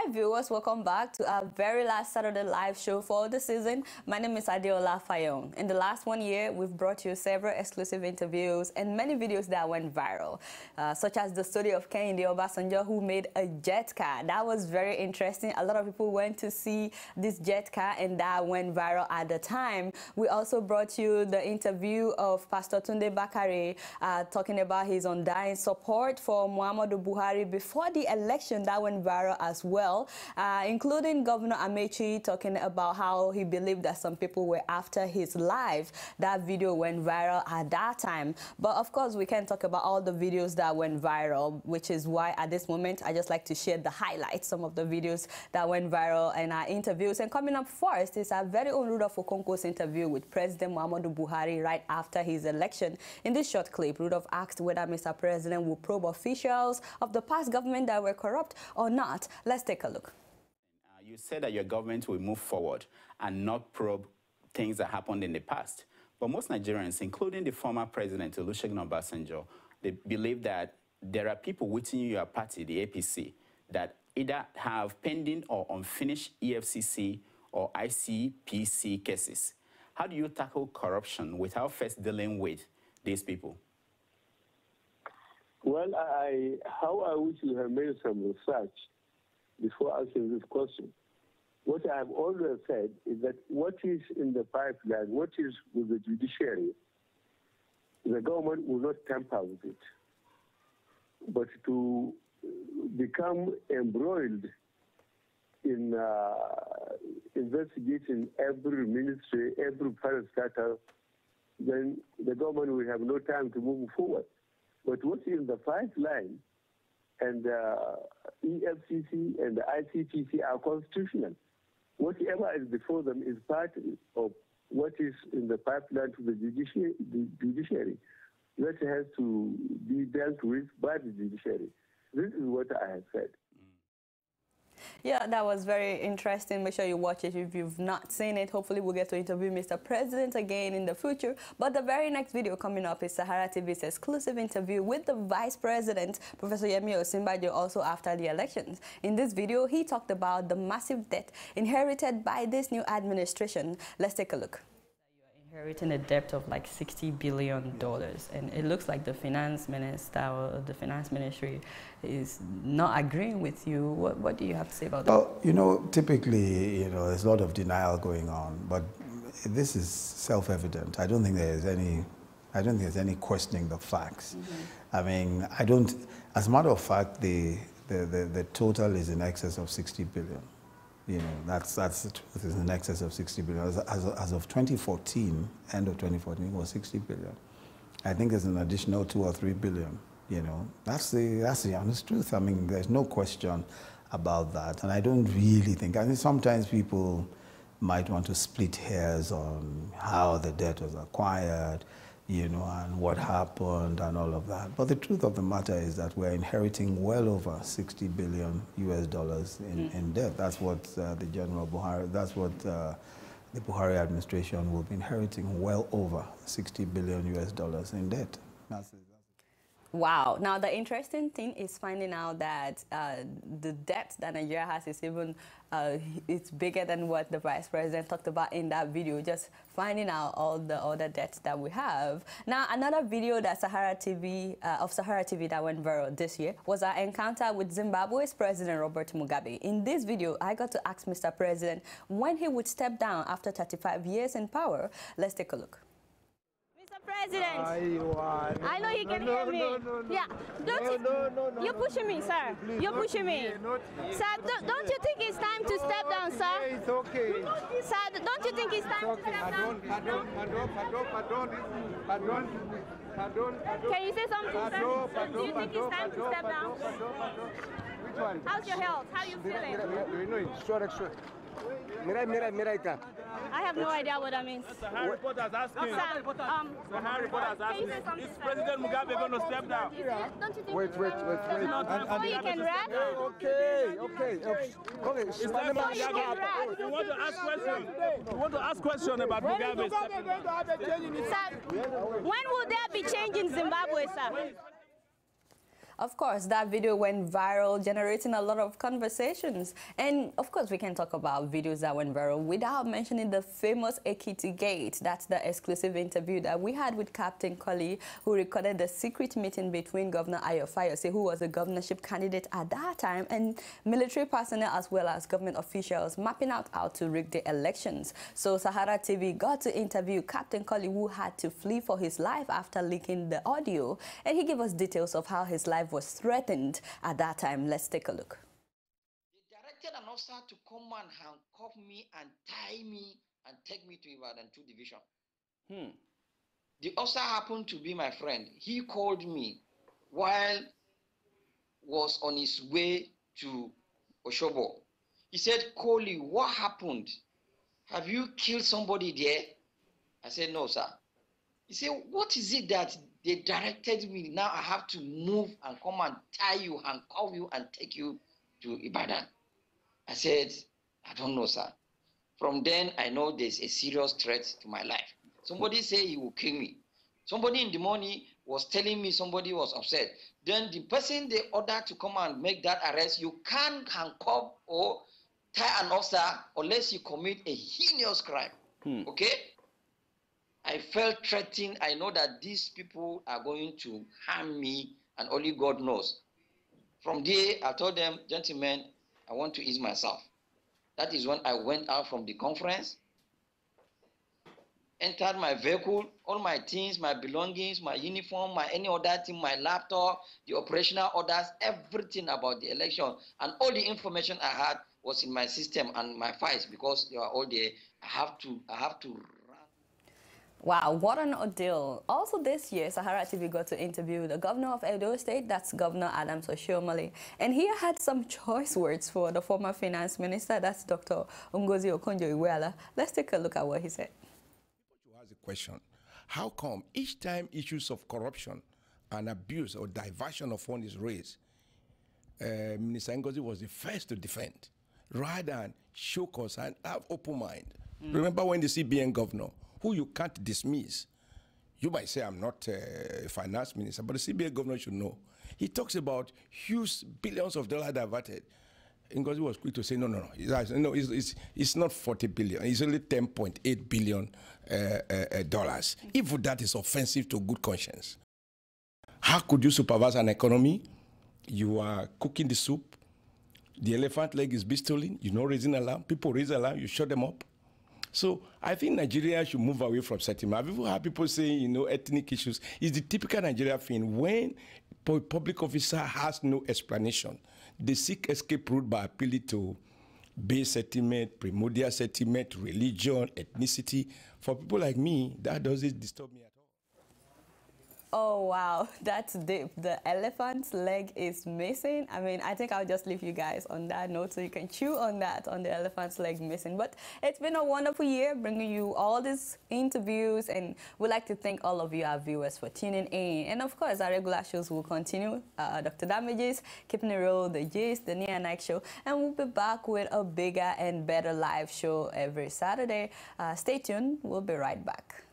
Hi viewers, welcome back to our very last Saturday live show for the season. My name is Adeola Fayehun. In the last 1 year, we've brought you several exclusive interviews and many videos that went viral, such as the story of Kehinde Obasanjo, who made a jet car. That was very interesting. A lot of people went to see this jet car and that went viral at the time. We also brought you the interview of Pastor Tunde Bakare talking about his undying support for Muhammadu Buhari before the election. That went viral as well, including Governor Amechi talking about how he believed that some people were after his life. That video went viral at that time. But of course, we can't talk about all the videos that went viral, which is why at this moment, I just like to share the highlights, some of the videos that went viral in our interviews. And coming up first is our very own Rudolph Okonkwo's interview with President Muhammadu Buhari right after his election. In this short clip, Rudolph asked whether Mr. President will probe officials of the past government that were corrupt or not. Let's take a look. You said that your government will move forward and not probe things that happened in the past. But most Nigerians, including the former president, Olusegun Obasanjo, they believe that there are people within your party, the APC, that either have pending or unfinished EFCC or ICPC cases. How do you tackle corruption without first dealing with these people? Well, how I wish you have made some research before answering this question. What I have always said is that what is in the pipeline, what is with the judiciary, the government will not tamper with it. But to become embroiled in investigating every ministry, every private status, then the government will have no time to move forward. But what's in the pipeline and EFCC and the ICPC are constitutional. Whatever is before them is part of what is in the pipeline to the judiciary. That has to be dealt with by the judiciary. This is what I have said. Yeah, that was very interesting. Make sure you watch it if you've not seen it. Hopefully, we'll get to interview Mr. President again in the future. But the very next video coming up is Sahara TV's exclusive interview with the Vice President, Professor Yemi Osinbajo, also after the elections. In this video, he talked about the massive debt inherited by this new administration. Let's take a look. Inheriting a debt of like $60 billion, and it looks like the finance minister or the finance ministry is not agreeing with you. What do you have to say about that? Well, you know, typically, you know, there's a lot of denial going on, but this is self-evident. I don't think there's any questioning the facts. I mean, as a matter of fact, the total is in excess of 60 billion. You know, that's the truth. It's in excess of 60 billion. As of 2014, end of 2014, it was 60 billion. I think there's an additional 2 or 3 billion. You know, that's the honest truth. I mean, there's no question about that. And I don't really think, I mean, sometimes people might want to split hairs on how the debt was acquired, you know, and what happened and all of that. But the truth of the matter is that we're inheriting well over $60 billion in debt. That's what the General Buhari, that's what the Buhari administration will be inheriting, well over $60 billion in debt. Wow. Now, the interesting thing is finding out that the debt that Nigeria has is even it's bigger than what the Vice President talked about in that video, just finding out all the other debts that we have. Now, another video that Sahara TV that went viral this year was our encounter with Zimbabwe's President Robert Mugabe. In this video, I got to ask Mr. President when he would step down after 35 years in power. Let's take a look. President, I know he can hear me. Yeah, you're pushing me, sir. You're pushing me. Sir, don't you think it's time to step down, sir? It's okay. Sir, don't you think it's time to step down? Pardon. Can you say something, sir? Do you think it's time to step down? Which one? How's your health? How are you feeling? You know, sure. I have no idea what that means. Sahara reporters asking. Sahara reporters asking. Is President Mugabe going to step down? Don't you think? Wait. So you can rap? Okay. It's time for Mugabe. You want to ask questions? You want to ask questions about Mugabe? Sir, when will there be change in Zimbabwe, sir? Of course, that video went viral, generating a lot of conversations. And of course, we can talk about videos that went viral without mentioning the famous Ekiti Gate. That's the exclusive interview that we had with Captain Colley, who recorded the secret meeting between Governor Adeola Fayehun, who was a governorship candidate at that time, and military personnel as well as government officials mapping out how to rig the elections. So Sahara TV got to interview Captain Colley, who had to flee for his life after leaking the audio. And he gave us details of how his life was threatened at that time. Let's take a look. They directed an officer to come and handcuff me and tie me and take me to Ibadan 2 Division. The officer happened to be my friend. He called me while was on his way to Oshiomhole. He said, "Colley, what happened? Have you killed somebody there?" I said, "No, sir." He said, "What is it that they directed me? Now I have to move and come and tie you, handcuff you, and take you to Ibadan." I said, "I don't know, sir." From then, I know there's a serious threat to my life. Somebody say he will kill me. Somebody in the morning was telling me somebody was upset. Then the person they ordered to come and make that arrest, you can't handcuff or tie an officer unless you commit a heinous crime. Okay? I felt threatened. I know that these people are going to harm me, and only God knows. From there, I told them, "Gentlemen, I want to ease myself." That is when I went out from the conference, entered my vehicle, all my things, my belongings, my uniform, my any other thing, my laptop, the operational orders, everything about the election, and all the information I had was in my system and my files because they were all there. I have to run. Wow, what an ordeal. Also this year, Sahara TV got to interview the governor of Edo State, that's Governor Oshiomhole. And he had some choice words for the former finance minister, that's Dr. Ngozi Okonjo-Iweala. Let's take a look at what he said. People ask the question, how come each time issues of corruption and abuse or diversion of funds is raised, Minister Ngozi was the first to defend, rather than show cause and have open mind. Remember when the CBN governor, who you can't dismiss. You might say, I'm not a finance minister, but the CBN governor should know. He talks about huge billions of dollars diverted. Ngozi was quick to say, no, it's not 40 billion. It's only 10.8 billion dollars. If that is offensive to good conscience. How could you supervise an economy? You are cooking the soup. The elephant leg is being stolen. You're not raising alarm. People raise alarm. You shut them up. So I think Nigeria should move away from settlement. I've even heard people saying, ethnic issues. It's the typical Nigeria thing. When a public officer has no explanation, they seek escape route by appealing to base settlement, primordial settlement, religion, ethnicity. For people like me, that doesn't disturb me at all. Oh, wow, that's deep. The elephant's leg is missing. I mean, I think I'll just leave you guys on that note so you can chew on that, on the elephant's leg missing. But it's been a wonderful year bringing you all these interviews, and we'd like to thank all of you, our viewers, for tuning in. And of course, our regular shows will continue. Dr. Damages, Keeping It Real, The Gist, The Nia Night Show, and we'll be back with a bigger and better live show every Saturday. Stay tuned. We'll be right back.